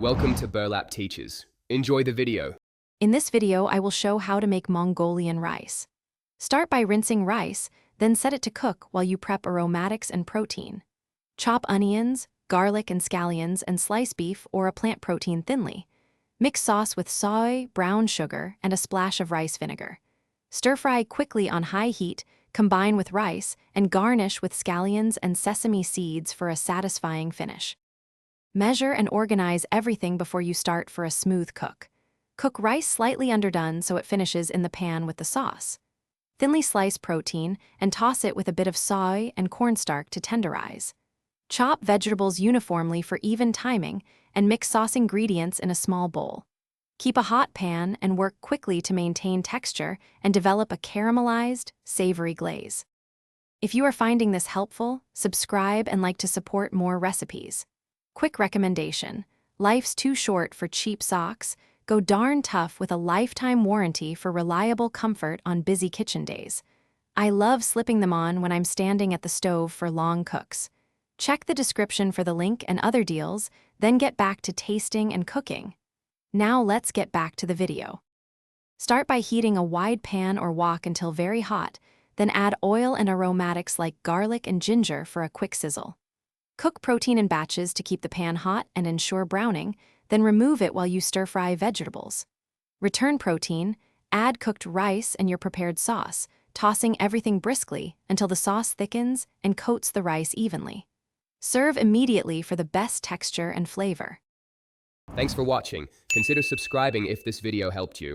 Welcome to Burlap Teachers. Enjoy the video. In this video, I will show how to make Mongolian rice. Start by rinsing rice, then set it to cook while you prep aromatics and protein. Chop onions, garlic and scallions, and slice beef or a plant protein thinly. Mix sauce with soy, brown sugar, and a splash of rice vinegar. Stir-fry quickly on high heat, combine with rice, and garnish with scallions and sesame seeds for a satisfying finish. Measure and organize everything before you start for a smooth cook. Cook rice slightly underdone so it finishes in the pan with the sauce. Thinly slice protein and toss it with a bit of soy and cornstarch to tenderize. Chop vegetables uniformly for even timing and mix sauce ingredients in a small bowl. Keep a hot pan and work quickly to maintain texture and develop a caramelized, savory glaze. If you are finding this helpful, subscribe and like to support more recipes. Quick recommendation: life's too short for cheap socks. Go darn tough with a lifetime warranty for reliable comfort on busy kitchen days. I love slipping them on when I'm standing at the stove for long cooks. Check the description for the link and other deals, then get back to tasting and cooking. Now let's get back to the video. Start by heating a wide pan or wok until very hot, then add oil and aromatics like garlic and ginger for a quick sizzle. Cook protein in batches to keep the pan hot and ensure browning, then remove it while you stir-fry vegetables. Return protein, add cooked rice and your prepared sauce, tossing everything briskly until the sauce thickens and coats the rice evenly. Serve immediately for the best texture and flavor. Thanks for watching. Consider subscribing if this video helped you.